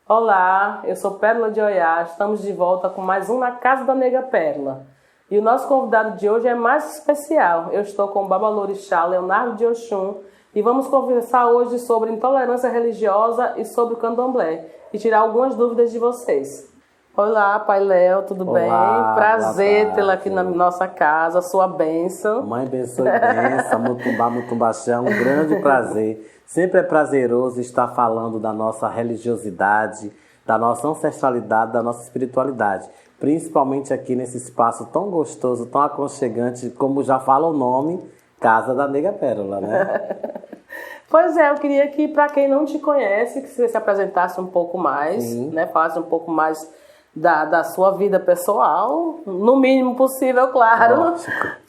Olá, eu sou Pérola de Oiá, estamos de volta com mais um Na Casa da Nega Pérola. E o nosso convidado de hoje é mais especial. Eu estou com o Babalorixá Leonardo de Oxum e vamos conversar hoje sobre intolerância religiosa e sobre o candomblé e tirar algumas dúvidas de vocês. Olá, Pai Léo, tudo bem? Prazer tê-la aqui na nossa casa, sua bênção. Mãe benção e bênção, Mutumbá, Mutumbaxé, um grande prazer. Sempre é prazeroso estar falando da nossa religiosidade, da nossa ancestralidade, da nossa espiritualidade. Principalmente aqui nesse espaço tão gostoso, tão aconchegante, como já fala o nome, Casa da Nega Pérola, né? Pois é, eu queria que, para quem não te conhece, que você se apresentasse um pouco mais, né? Falasse um pouco mais da sua vida pessoal, no mínimo possível, claro.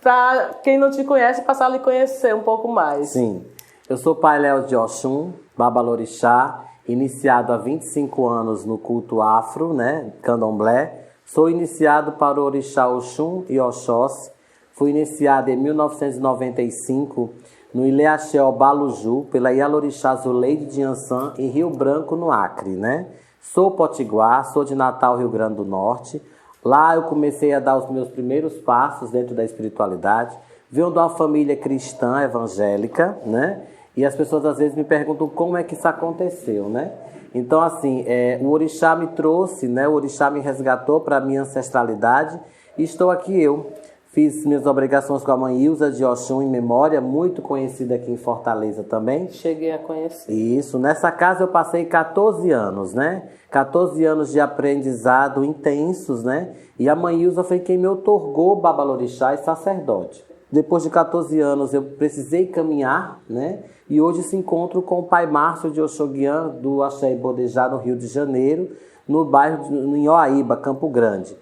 Para quem não te conhece, passar a lhe conhecer um pouco mais. Sim. Eu sou Pai Léo de Oxum, Babalorixá, iniciado há 25 anos no culto afro, né, candomblé. Sou iniciado para o Orixá Oxum e Oxóssi. Fui iniciado em 1995 no Ileaxé Baluju, pela Ialorixá Zuleide de Ançã, em Rio Branco, no Acre, né? Sou potiguar, sou de Natal, Rio Grande do Norte. Lá eu comecei a dar os meus primeiros passos dentro da espiritualidade. Venho de uma família cristã evangélica, né? E as pessoas às vezes me perguntam como é que isso aconteceu, né? Então, assim, o Orixá me trouxe, né? O Orixá me resgatou para a minha ancestralidade e estou aqui eu. Fiz minhas obrigações com a mãe Ilza de Oxum em memória, muito conhecida aqui em Fortaleza também. Cheguei a conhecer. Isso. Nessa casa eu passei 14 anos, né? 14 anos de aprendizado intensos, né? E a mãe Ilza foi quem me outorgou Babalorixá e sacerdote. Depois de 14 anos eu precisei caminhar, né? E hoje se encontro com o pai Márcio de Oxoguian, do Axé e Bodejá, no Rio de Janeiro, no bairro de Oaíba, Campo Grande.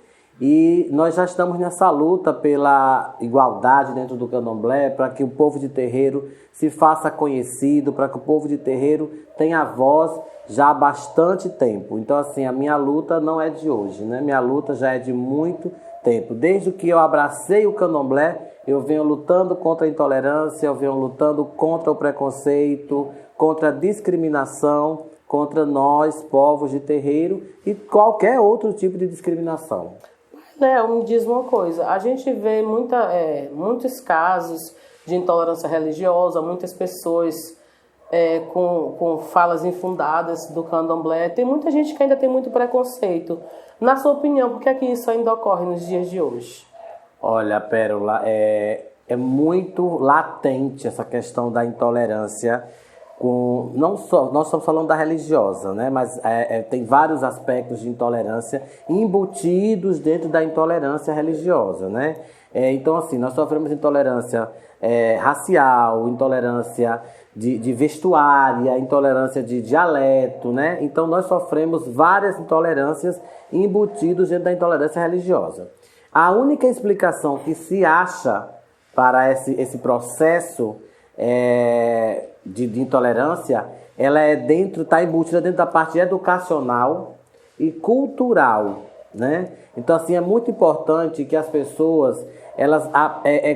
E nós já estamos nessa luta pela igualdade dentro do candomblé, para que o povo de terreiro se faça conhecido, para que o povo de terreiro tenha voz já há bastante tempo. Então, assim, a minha luta não é de hoje, né? Minha luta já é de muito tempo. Desde que eu abracei o candomblé, eu venho lutando contra a intolerância, eu venho lutando contra o preconceito, contra a discriminação, contra nós, povos de terreiro, e qualquer outro tipo de discriminação. Me diz uma coisa, a gente vê muitos casos de intolerância religiosa, muitas pessoas com falas infundadas do candomblé. Tem muita gente que ainda tem muito preconceito. Na sua opinião, por que é que isso ainda ocorre nos dias de hoje? Olha, Pérola, é muito latente essa questão da intolerância. Não só, nós estamos falando da religiosa, né? Mas tem vários aspectos de intolerância embutidos dentro da intolerância religiosa, né? Então, assim, nós sofremos intolerância racial, intolerância de vestuária, intolerância de dialeto, né? Então, nós sofremos várias intolerâncias embutidas dentro da intolerância religiosa. A única explicação que se acha para esse processo de intolerância, ela está embutida dentro da parte educacional e cultural, né? Então, assim, é muito importante que as pessoas elas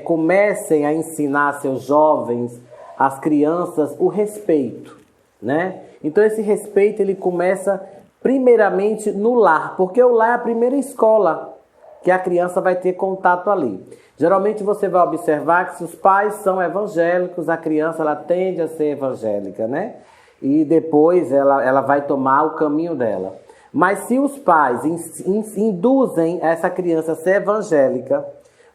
comecem a ensinar seus jovens, as crianças, o respeito, né? Então, esse respeito ele começa primeiramente no lar, porque o lar é a primeira escola que a criança vai ter contato ali. Geralmente você vai observar que se os pais são evangélicos, a criança ela tende a ser evangélica, né? E depois ela vai tomar o caminho dela. Mas se os pais induzem essa criança a ser evangélica,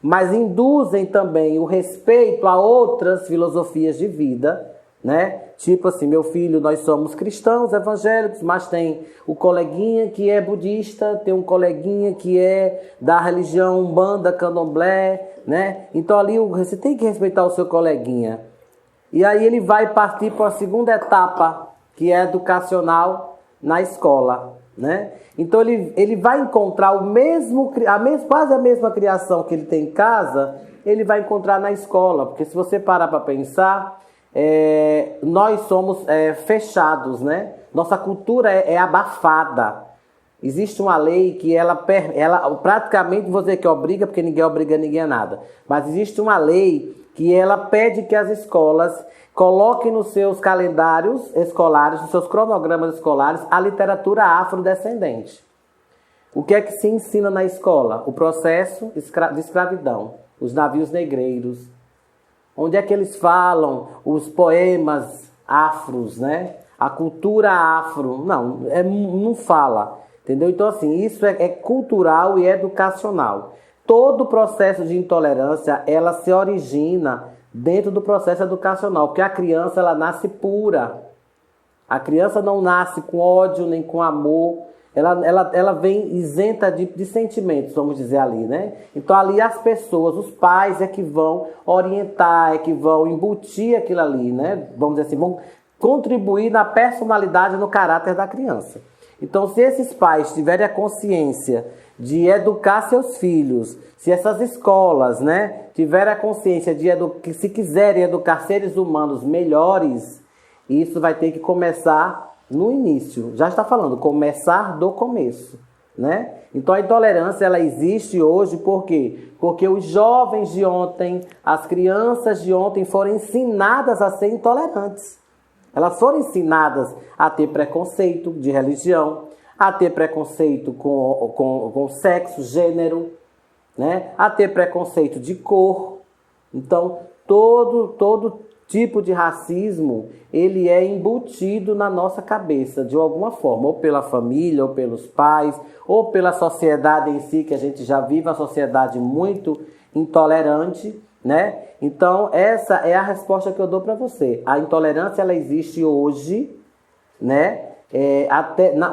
mas induzem também o respeito a outras filosofias de vida, né? Tipo assim, meu filho, nós somos cristãos evangélicos, mas tem o coleguinha que é budista, tem um coleguinha que é da religião Umbanda, Candomblé, né? Então ali você tem que respeitar o seu coleguinha. E aí ele vai partir para a segunda etapa, que é educacional na escola, né? Então ele vai encontrar quase a mesma criação que ele tem em casa, ele vai encontrar na escola, porque se você parar para pensar, nós somos fechados, né? Nossa cultura é abafada. Existe uma lei que ela praticamente, vou dizer que obriga, porque ninguém obriga ninguém a nada, mas existe uma lei que ela pede que as escolas coloquem nos seus calendários escolares, nos seus cronogramas escolares, a literatura afrodescendente. O que é que se ensina na escola? O processo de escravidão, os navios negreiros. Onde é que eles falam os poemas afros, né? A cultura afro. Não, não fala. Entendeu? Então, assim, isso é cultural e educacional. Todo o processo de intolerância, ela se origina dentro do processo educacional, porque a criança, ela nasce pura. A criança não nasce com ódio nem com amor, ela vem isenta de sentimentos, vamos dizer ali, né? Então ali as pessoas, os pais é que vão orientar, é que vão embutir aquilo ali, né? Vamos dizer assim, vão contribuir na personalidade, no caráter da criança. Então, se esses pais tiverem a consciência de educar seus filhos, se essas escolas, né, tiverem a consciência de que se quiserem educar seres humanos melhores, isso vai ter que começar no início. Já está falando, começar do começo, né? Então a intolerância, ela existe hoje por quê? Porque os jovens de ontem, as crianças de ontem foram ensinadas a ser intolerantes. Elas foram ensinadas a ter preconceito de religião, a ter preconceito com sexo, gênero, né? A ter preconceito de cor. Então, todo tipo de racismo, ele é embutido na nossa cabeça, de alguma forma, ou pela família, ou pelos pais, ou pela sociedade em si, que a gente já vive uma sociedade muito intolerante, né? Então, essa é a resposta que eu dou para você. A intolerância, ela existe hoje, né?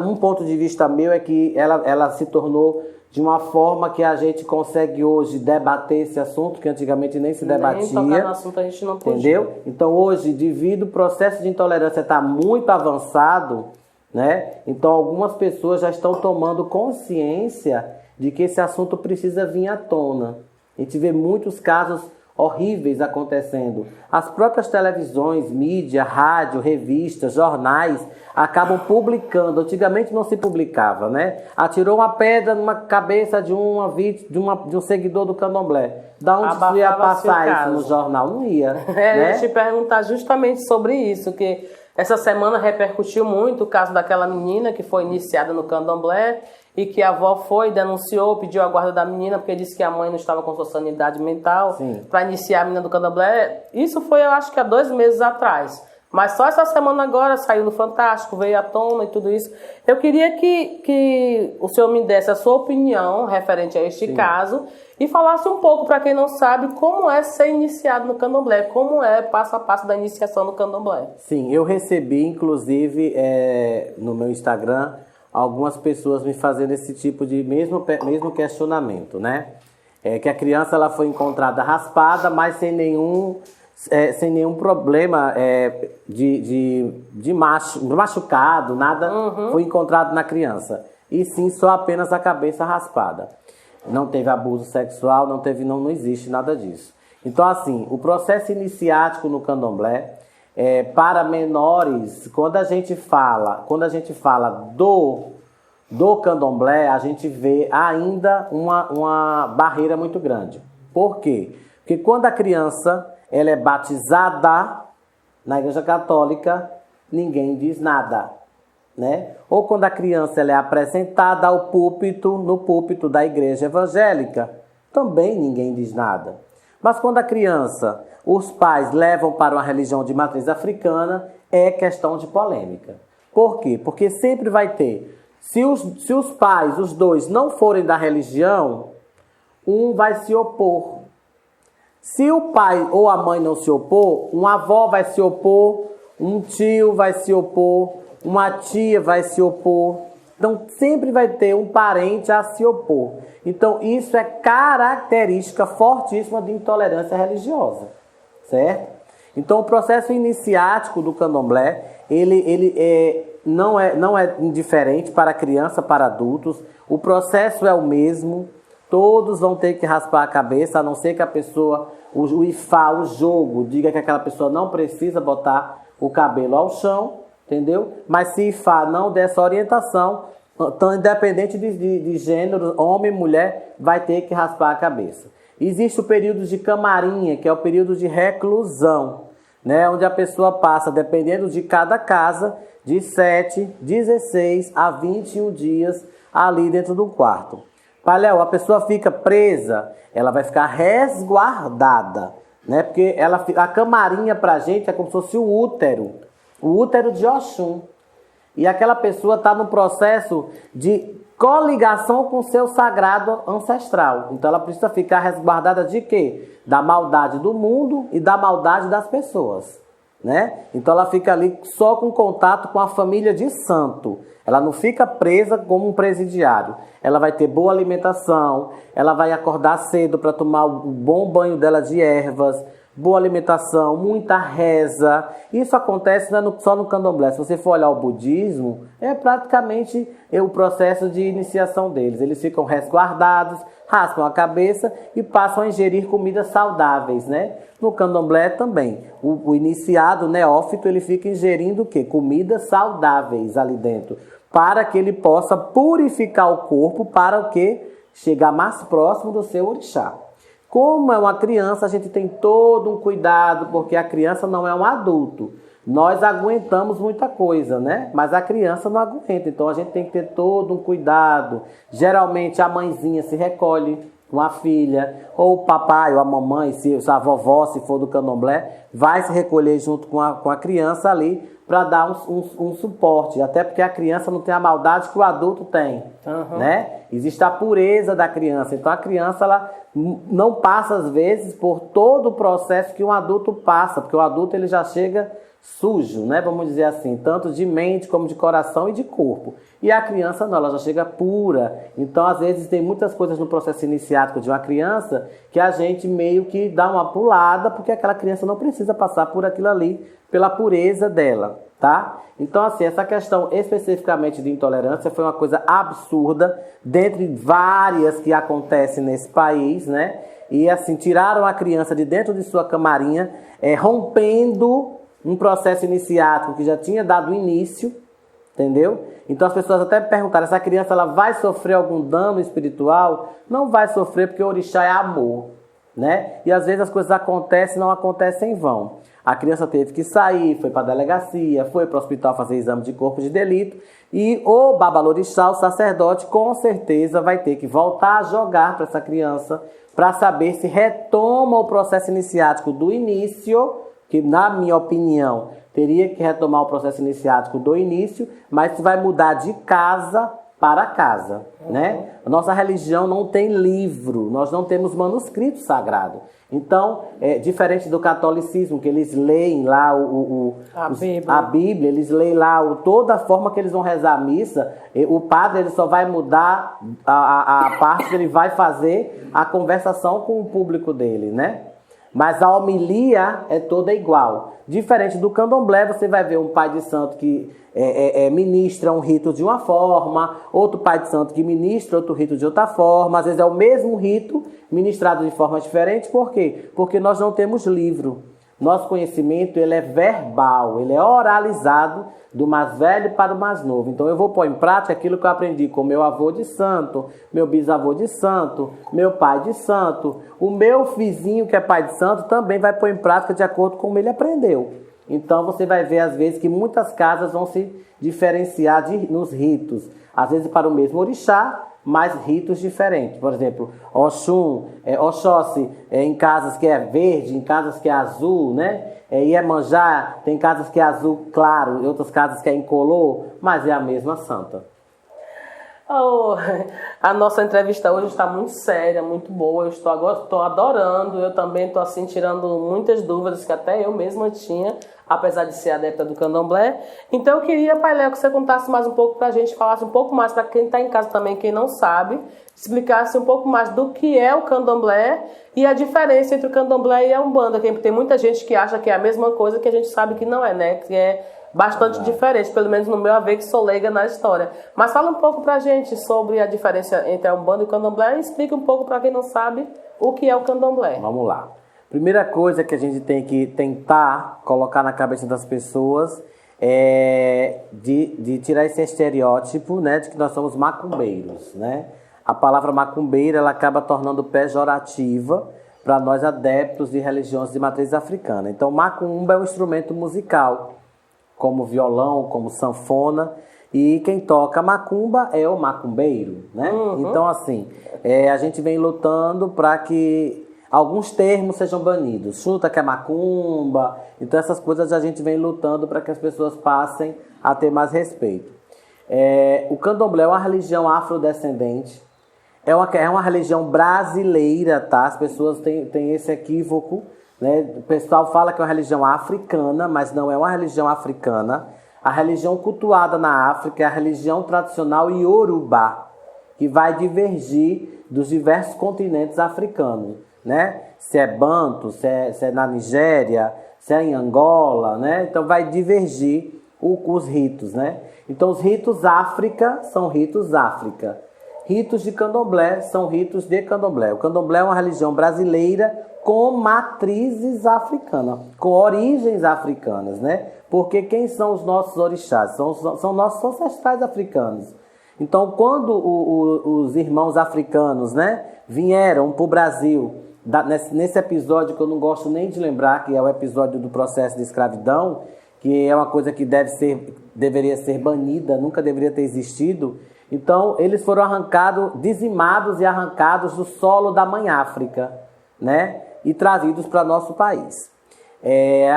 Um ponto de vista meu é que ela se tornou de uma forma que a gente consegue hoje debater esse assunto, que antigamente nem se debatia. Nem tocar no assunto a gente não podia. Entendeu? Então, hoje, devido ao processo de intolerância estar muito avançado, né? Então, algumas pessoas já estão tomando consciência de que esse assunto precisa vir à tona. A gente vê muitos casos horríveis acontecendo. As próprias televisões, mídia, rádio, revistas, jornais acabam publicando. Antigamente não se publicava, né? Atirou uma pedra numa cabeça de um seguidor do Candomblé. Da onde você ia passar isso no jornal? Não ia. Né? Eu ia te perguntar justamente sobre isso, que essa semana repercutiu muito o caso daquela menina que foi iniciada no Candomblé e que a avó foi, denunciou, pediu a guarda da menina porque disse que a mãe não estava com sua sanidade mental para iniciar a menina do Candomblé. Isso foi, eu acho que há 2 meses atrás. Mas só essa semana agora saiu no Fantástico, veio à tona e tudo isso. Eu queria que o senhor me desse a sua opinião referente a este caso e falasse um pouco, para quem não sabe, como é ser iniciado no Candomblé, como é passo a passo da iniciação no Candomblé. Sim, eu recebi, inclusive, no meu Instagram, algumas pessoas me fazendo esse tipo de mesmo questionamento, né? Que a criança ela foi encontrada raspada, mas sem nenhum problema de machucado, nada foi encontrado na criança. E sim, só apenas a cabeça raspada. Não teve abuso sexual, não existe nada disso. Então, assim, o processo iniciático no Candomblé, para menores, quando a gente fala do Candomblé, a gente vê ainda uma barreira muito grande. Por quê? Porque quando a criança ela é batizada na Igreja Católica, ninguém diz nada, né? Ou quando a criança ela é apresentada no púlpito da Igreja Evangélica, também ninguém diz nada. Mas quando a criança, os pais levam para uma religião de matriz africana, é questão de polêmica. Por quê? Porque sempre vai ter. Se os pais, os dois, não forem da religião, um vai se opor. Se o pai ou a mãe não se opor, uma avó vai se opor, um tio vai se opor, uma tia vai se opor. Então, sempre vai ter um parente a se opor. Então, isso é característica fortíssima de intolerância religiosa, certo? Então, o processo iniciático do Candomblé, não é indiferente para criança, para adultos. O processo é o mesmo. Todos vão ter que raspar a cabeça, a não ser que a pessoa, o Ifá, o jogo, diga que aquela pessoa não precisa botar o cabelo ao chão, entendeu? Mas se Ifá não der essa orientação, então, independente de gênero, homem, mulher, vai ter que raspar a cabeça. Existe o período de camarinha, que é o período de reclusão, né? Onde a pessoa passa, dependendo de cada casa, de 7, 16 a 21 dias ali dentro do quarto. Pai Léo, a pessoa fica presa, ela vai ficar resguardada, né? Porque a camarinha pra gente é como se fosse o útero de Oxum. E aquela pessoa está no processo de coligação com o seu sagrado ancestral. Então ela precisa ficar resguardada de quê? Da maldade do mundo e da maldade das pessoas, né? Então ela fica ali só com contato com a família de santo. Ela não fica presa como um presidiário. Ela vai ter boa alimentação, ela vai acordar cedo para tomar o bom banho dela de ervas, boa alimentação, muita reza. Isso acontece só no candomblé. Se você for olhar o budismo, é praticamente o processo de iniciação deles. Eles ficam resguardados, raspam a cabeça e passam a ingerir comidas saudáveis, né? No candomblé também. O iniciado, o neófito, ele fica ingerindo o quê? Comidas saudáveis ali dentro, para que ele possa purificar o corpo para o quê? Chegar mais próximo do seu orixá. Como é uma criança, a gente tem todo um cuidado, porque a criança não é um adulto. Nós aguentamos muita coisa, né? Mas a criança não aguenta, então a gente tem que ter todo um cuidado. Geralmente a mãezinha se recolhe com a filha, ou o papai ou a mamãe, se a vovó, se for do candomblé, vai se recolher junto com a criança ali para dar um suporte, até porque a criança não tem a maldade que o adulto tem, né? Existe a pureza da criança, então a criança ela não passa às vezes por todo o processo que um adulto passa, porque o adulto ele já chega sujo, né? Vamos dizer assim, tanto de mente como de coração e de corpo. E a criança não, ela já chega pura. Então, às vezes, tem muitas coisas no processo iniciático de uma criança que a gente meio que dá uma pulada, porque aquela criança não precisa passar por aquilo ali, pela pureza dela, tá? Então, assim, essa questão especificamente de intolerância foi uma coisa absurda, dentre várias que acontecem nesse país, né? E, assim, tiraram a criança de dentro de sua camarinha, rompendo um processo iniciático que já tinha dado início, entendeu? Então as pessoas até me perguntaram, essa criança ela vai sofrer algum dano espiritual? Não vai sofrer, porque o orixá é amor, né? E às vezes as coisas acontecem, não acontecem em vão. A criança teve que sair, foi para a delegacia, foi para o hospital fazer exame de corpo de delito, e o babalorixá, o sacerdote, com certeza vai ter que voltar a jogar para essa criança, para saber se retoma o processo iniciático do início, que na minha opinião teria que retomar o processo iniciático do início, mas se vai mudar de casa para casa, né? A nossa religião não tem livro, nós não temos manuscrito sagrado. Então, diferente do catolicismo, que eles leem lá a Bíblia, eles leem lá toda a forma que eles vão rezar a missa, o padre ele só vai mudar a parte que ele vai fazer a conversação com o público dele, né? Mas a homilia é toda igual. Diferente do candomblé, você vai ver um pai de santo que ministra um rito de uma forma, outro pai de santo que ministra outro rito de outra forma. Às vezes é o mesmo rito, ministrado de forma diferente. Por quê? Porque nós não temos livro. Nosso conhecimento ele é verbal, ele é oralizado do mais velho para o mais novo. Então eu vou pôr em prática aquilo que eu aprendi com meu avô de santo, meu bisavô de santo, meu pai de santo. O meu vizinho que é pai de santo também vai pôr em prática de acordo com como ele aprendeu. Então você vai ver às vezes que muitas casas vão se diferenciar nos ritos. Às vezes para o mesmo orixá, mas ritos diferentes. Por exemplo, Oxum, Oxóssi, em casas que é verde, em casas que é azul, né? Iemanjá, tem casas que é azul claro, e outras casas que é incolor, mas é a mesma santa. Oh, a nossa entrevista hoje está muito séria, muito boa. Eu estou adorando. Eu também estou assim tirando muitas dúvidas que até eu mesma tinha, apesar de ser adepta do candomblé. Então eu queria, Pai Léo, que você contasse mais um pouco para a gente, falasse um pouco mais para quem está em casa também, quem não sabe, explicasse um pouco mais do que é o candomblé e a diferença entre o candomblé e a umbanda, porque tem muita gente que acha que é a mesma coisa, que a gente sabe que não é, né? Que é bastante diferente, pelo menos no meu haver, que sou leiga na história. Mas fala um pouco pra gente sobre a diferença entre a umbanda e o candomblé e explica um pouco para quem não sabe o que é o candomblé. Vamos lá. Primeira coisa que a gente tem que tentar colocar na cabeça das pessoas é de tirar esse estereótipo, né, de que nós somos macumbeiros, né? a palavra macumbeira ela acaba tornando pejorativa para nós adeptos de religiões de matriz africana. Então, macumba é um instrumento musical, como violão, como sanfona, e quem toca macumba é o macumbeiro, né? Então, assim, a gente vem lutando para que alguns termos sejam banidos. Chuta que é macumba. Então, essas coisas a gente vem lutando para que as pessoas passem a ter mais respeito. O candomblé é uma religião afrodescendente. É uma religião brasileira, tá? As pessoas têm esse equívoco, né? O pessoal fala que é uma religião africana, mas não é uma religião africana. A religião cultuada na África é a religião tradicional iorubá, que vai divergir dos diversos continentes africanos, né? Se é Banto, se é na Nigéria, se é em Angola, né? Então vai divergir os ritos, né? Então os ritos África são ritos África. Ritos de candomblé são ritos de candomblé. O candomblé é uma religião brasileira com matrizes africanas, com origens africanas, né? Porque quem são os nossos orixás? São nossos ancestrais africanos. Então, quando os irmãos africanos, né, vieram para o Brasil, nesse episódio que eu não gosto nem de lembrar, que é o episódio do processo de escravidão, que é uma coisa que deveria ser banida, nunca deveria ter existido. Então, eles foram dizimados e arrancados do solo da mãe África, né? E trazidos para nosso país.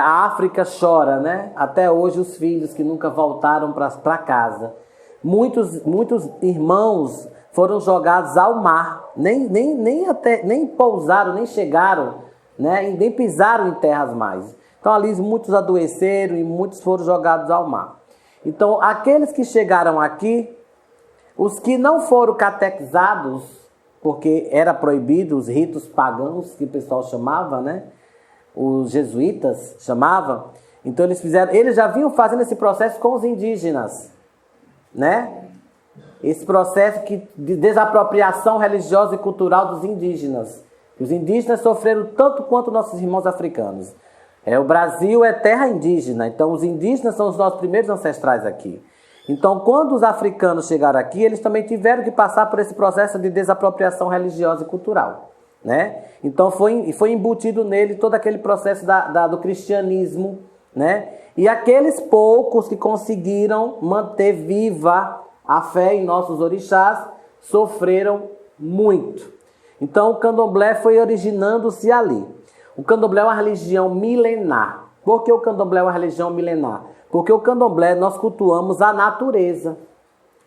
A África chora, né? Até hoje os filhos que nunca voltaram para casa. Muitos irmãos foram jogados ao mar, nem pousaram, nem chegaram, né? E nem pisaram em terras mais. Então ali muitos adoeceram e muitos foram jogados ao mar. Então aqueles que chegaram aqui, os que não foram catequizados, porque era proibido os ritos pagãos, que o pessoal chamava, né? Os jesuítas chamavam. Então eles já vinham fazendo esse processo com os indígenas, né? Esse processo de desapropriação religiosa e cultural dos indígenas. Os indígenas sofreram tanto quanto nossos irmãos africanos. O Brasil é terra indígena, então os indígenas são os nossos primeiros ancestrais aqui. Então, quando os africanos chegaram aqui, eles também tiveram que passar por esse processo de desapropriação religiosa e cultural, né? Então, foi embutido nele todo aquele processo do cristianismo, né? E aqueles poucos que conseguiram manter viva a fé em nossos orixás sofreram muito. Então, o candomblé foi originando-se ali. O candomblé é uma religião milenar. Por que o candomblé é uma religião milenar? Porque o candomblé nós cultuamos a natureza.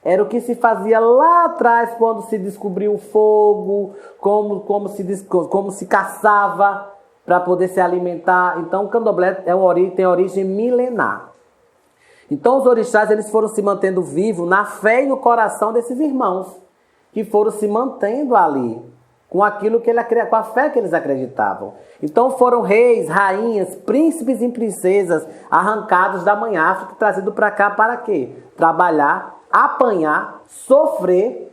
Era o que se fazia lá atrás quando se descobriu o fogo, como se caçava para poder se alimentar. Então o candomblé tem origem milenar. Então os orixás eles foram se mantendo vivos na fé e no coração desses irmãos, que foram se mantendo ali, com com a fé que eles acreditavam. Então foram reis, rainhas, príncipes e princesas arrancados da mãe África, trazidos para cá para quê? Trabalhar, apanhar, sofrer,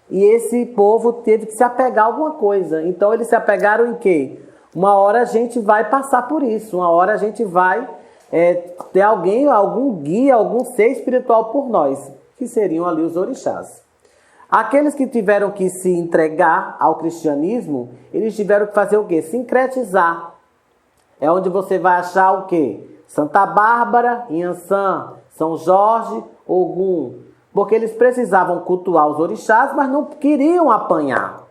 e esse povo teve que se apegar a alguma coisa. Então eles se apegaram em quê? Uma hora a gente vai passar por isso, uma hora a gente vai ter algum guia, algum ser espiritual por nós, que seriam ali os orixás. Aqueles que tiveram que se entregar ao cristianismo, eles tiveram que fazer o quê? Sincretizar. É onde você vai achar o quê? Santa Bárbara, Inhansã, São Jorge, Ogum. Porque eles precisavam cultuar os orixás, mas não queriam apanhar,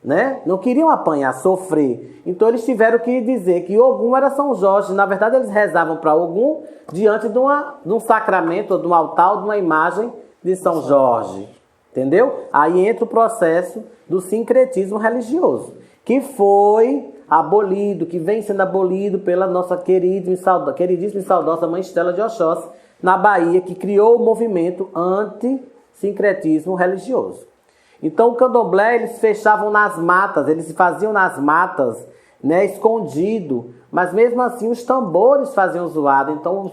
né? Não queriam apanhar, sofrer. Então eles tiveram que dizer que Ogum era São Jorge. Na verdade, eles rezavam para Ogum diante de um sacramento, ou de um altar, ou de uma imagem de São Jorge. Entendeu? Aí entra o processo do sincretismo religioso, que foi abolido, que vem sendo abolido pela nossa queridíssima e saudosa Mãe Estela de Oxóssi, na Bahia, que criou o movimento anti-sincretismo religioso. Então o candomblé eles fechavam nas matas, eles faziam nas matas, né, escondido, mas mesmo assim os tambores faziam zoada, então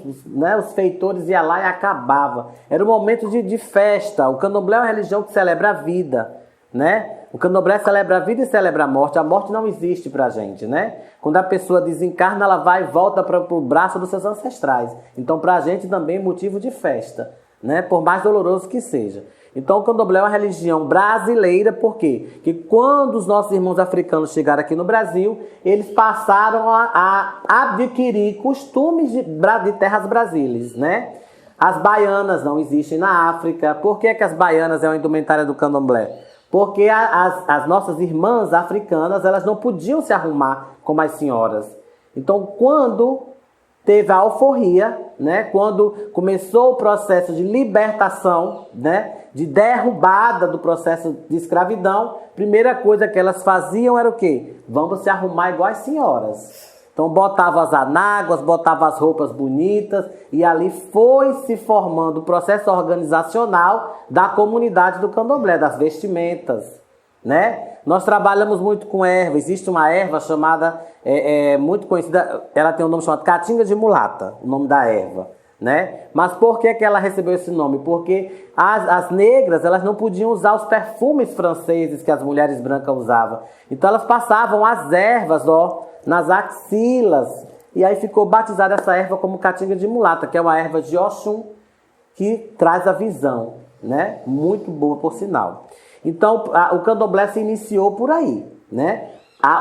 os feitores iam lá e acabavam. Era um momento de festa. O candomblé é uma religião que celebra a vida, né? O candomblé celebra a vida e celebra a morte. A morte não existe pra gente, né? Quando a pessoa desencarna, ela vai e volta para o braço dos seus ancestrais. Então pra gente também é motivo de festa, né? Por mais doloroso que seja. Então o candomblé é uma religião brasileira, por quê? Porque quando os nossos irmãos africanos chegaram aqui no Brasil, eles passaram a adquirir costumes de terras brasileiras, né? As baianas não existem na África. Por que as baianas é uma indumentária do candomblé? Porque as nossas irmãs africanas, elas não podiam se arrumar como as senhoras. Então, quando teve a alforria, né, quando começou o processo de libertação, né, de derrubada do processo de escravidão, primeira coisa que elas faziam era o quê? Vamos se arrumar igual as senhoras. Então botavam as anáguas, botavam as roupas bonitas e ali foi se formando o processo organizacional da comunidade do candomblé, das vestimentas, né? Nós trabalhamos muito com erva. Existe uma erva chamada, muito conhecida, ela tem um nome chamado Caatinga de Mulata, o nome da erva, né? Mas por que ela recebeu esse nome? Porque as negras, elas não podiam usar os perfumes franceses que as mulheres brancas usavam. Então elas passavam as ervas, nas axilas, e aí ficou batizada essa erva como Caatinga de Mulata, que é uma erva de Oxum que traz a visão, né? Muito boa, por sinal. Então o candomblé se iniciou por aí, né?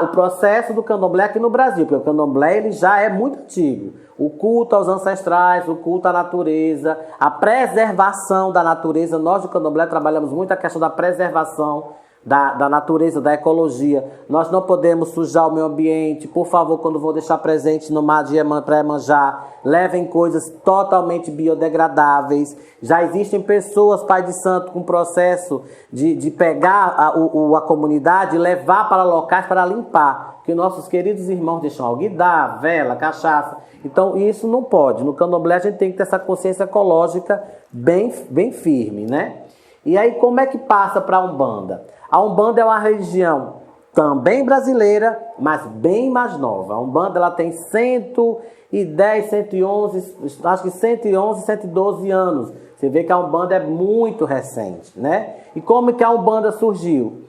O processo do candomblé aqui no Brasil, porque o candomblé ele já é muito antigo. O culto aos ancestrais, o culto à natureza, a preservação da natureza. Nós do candomblé trabalhamos muito a questão da preservação da natureza, da ecologia. Nós não podemos sujar o meio ambiente. Por favor, quando vou deixar presente no mar de Iemanjá, levem coisas totalmente biodegradáveis. Já existem pessoas, Pai de Santo, com processo de pegar a comunidade e levar para locais para limpar. Porque nossos queridos irmãos deixam alguidar, vela, cachaça. Então isso não pode. No candomblé a gente tem que ter essa consciência ecológica bem firme, né? E aí como é que passa para a Umbanda? A Umbanda é uma religião também brasileira, mas bem mais nova. A Umbanda ela tem 110, 111, acho que 111, 112 anos. Você vê que a Umbanda é muito recente, né? E como que a Umbanda surgiu?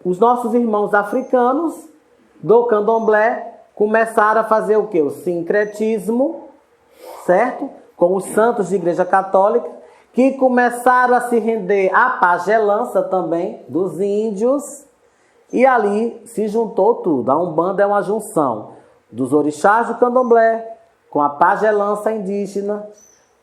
Os nossos irmãos africanos do candomblé começaram a fazer o quê? O sincretismo, certo? Com os santos de Igreja Católica, que começaram a se render à pagelança também dos índios, e ali se juntou tudo. A Umbanda é uma junção dos orixás do candomblé, com a pagelança indígena,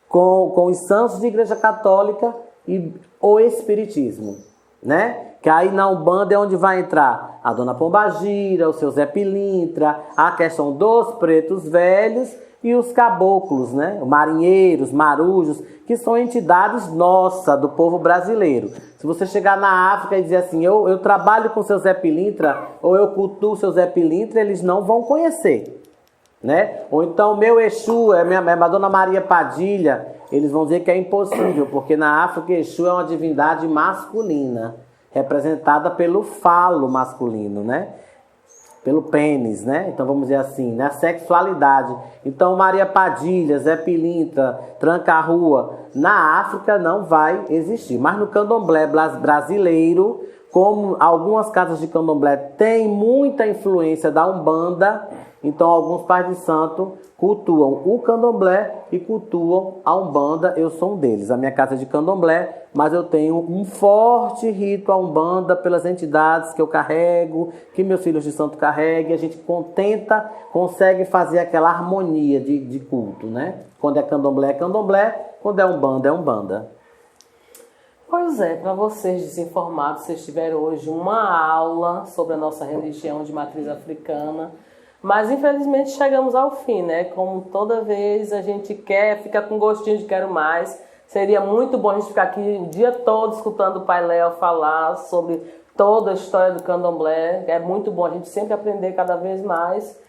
com os santos de Igreja Católica e o espiritismo, né? Que aí na Umbanda é onde vai entrar a Dona Pombagira, o seu Zé Pilintra, a questão dos pretos velhos e os caboclos, né? Marinheiros, marujos, que são entidades nossas, do povo brasileiro. Se você chegar na África e dizer assim, eu trabalho com o seu Zé Pilintra, ou eu cultuo o seu Zé Pilintra, eles não vão conhecer, né? Ou então meu Exu é minha Dona Maria Padilha, eles vão dizer que é impossível, porque na África Exu é uma divindade masculina, representada pelo falo masculino, né? Pelo pênis, né? Então vamos dizer assim, né? Sexualidade. Então Maria Padilha, Zé Pilintra, Tranca-Rua, na África não vai existir. Mas no candomblé brasileiro, como algumas casas de candomblé têm muita influência da Umbanda, então alguns pais de santo cultuam o candomblé e cultuam a Umbanda. Eu sou um deles. A minha casa é de candomblé, mas eu tenho um forte rito à Umbanda pelas entidades que eu carrego, que meus filhos de santo carregam, e a gente consegue fazer aquela harmonia de culto, né? Quando é candomblé, quando é Umbanda, é Umbanda. Pois é, para vocês desinformados, vocês tiveram hoje uma aula sobre a nossa religião de matriz africana, mas infelizmente chegamos ao fim, né? Como toda vez a gente fica com gostinho de quero mais. Seria muito bom a gente ficar aqui o dia todo escutando o Pai Léo falar sobre toda a história do candomblé. É muito bom a gente sempre aprender cada vez mais.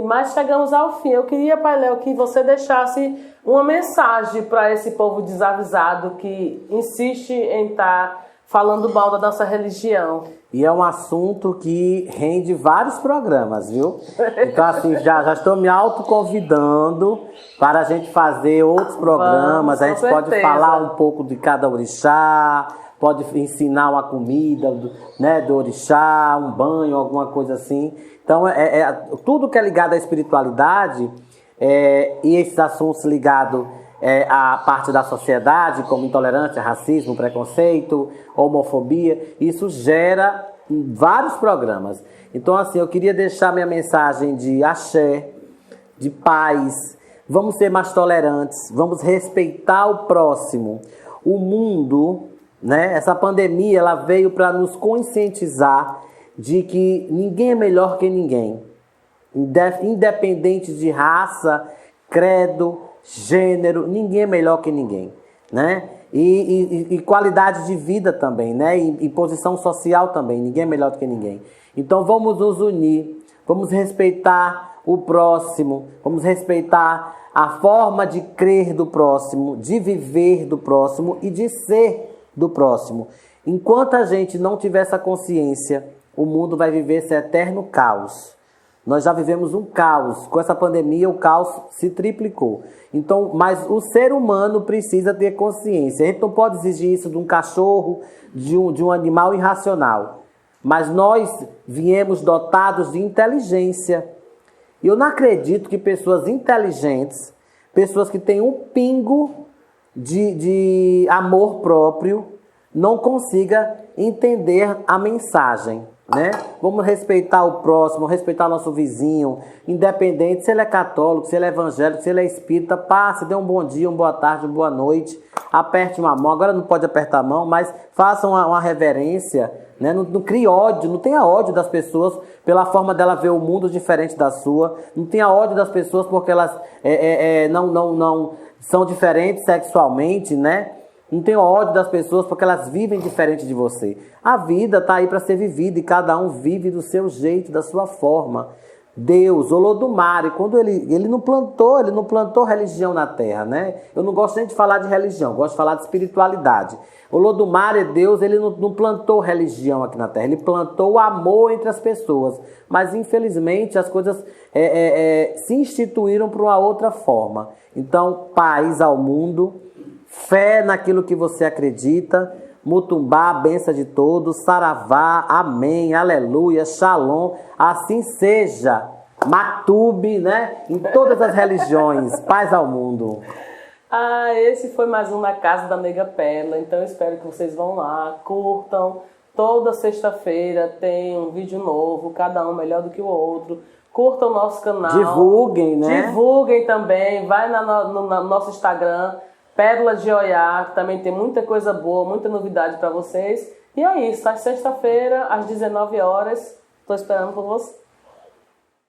Mas chegamos ao fim. Eu queria, Pai Léo, que você deixasse uma mensagem para esse povo desavisado que insiste em estar falando mal da nossa religião. E é um assunto que rende vários programas, viu? Então, assim, já estou me autoconvidando para a gente fazer outros programas. A gente pode falar um pouco de cada orixá, pode ensinar uma comida, né, do orixá, um banho, alguma coisa assim. Então, tudo que é ligado à espiritualidade e esses assuntos ligados a parte da sociedade, como intolerância, racismo, preconceito, homofobia. Isso gera vários programas. Então, assim, eu queria deixar minha mensagem de axé, de paz. Vamos ser mais tolerantes, vamos respeitar o próximo. O mundo, né, essa pandemia, ela veio para nos conscientizar de que ninguém é melhor que ninguém. Independente de raça, credo, gênero, ninguém é melhor que ninguém, né? E qualidade de vida também, né? E posição social também, ninguém é melhor do que ninguém. Então vamos nos unir, vamos respeitar o próximo, vamos respeitar a forma de crer do próximo, de viver do próximo e de ser do próximo. Enquanto a gente não tiver essa consciência, o mundo vai viver esse eterno caos. Nós já vivemos um caos. Com essa pandemia, o caos se triplicou. Então, mas o ser humano precisa ter consciência. A gente não pode exigir isso de um cachorro, de um animal irracional. Mas nós viemos dotados de inteligência. E eu não acredito que pessoas inteligentes, pessoas que têm um pingo de amor próprio, não consigam entender a mensagem, né? Vamos respeitar o próximo, respeitar nosso vizinho, independente se ele é católico, se ele é evangélico, se ele é espírita. Passe, dê um bom dia, uma boa tarde, uma boa noite, aperte uma mão. Agora não pode apertar a mão, mas faça uma reverência, né? Não crie ódio, não tenha ódio das pessoas pela forma dela ver o mundo diferente da sua. Não tenha ódio das pessoas porque elas não são diferentes sexualmente, né? Não tenha ódio das pessoas porque elas vivem diferente de você. A vida está aí para ser vivida e cada um vive do seu jeito, da sua forma. Deus, Olodumare, quando ele não plantou religião na terra, né? Eu não gosto nem de falar de religião, gosto de falar de espiritualidade. Olodumare, Deus, ele não plantou religião aqui na terra, ele plantou o amor entre as pessoas. Mas infelizmente as coisas se instituíram para uma outra forma. Então, paz ao mundo, fé naquilo que você acredita, Mutumbá, a benção de todos, Saravá, amém, aleluia, shalom, assim seja, Matube, né? Em todas as religiões, paz ao mundo. Esse foi mais um Na Casa da Nega Perla, então eu espero que vocês vão lá, curtam. Toda sexta-feira tem um vídeo novo, cada um melhor do que o outro. Curtam o nosso canal. Divulguem, né? Divulguem também, vai no nosso Instagram, Pérola de Oiá, que também tem muita coisa boa, muita novidade para vocês. E é isso, às sexta-feira, às 19 horas, estou esperando por vocês.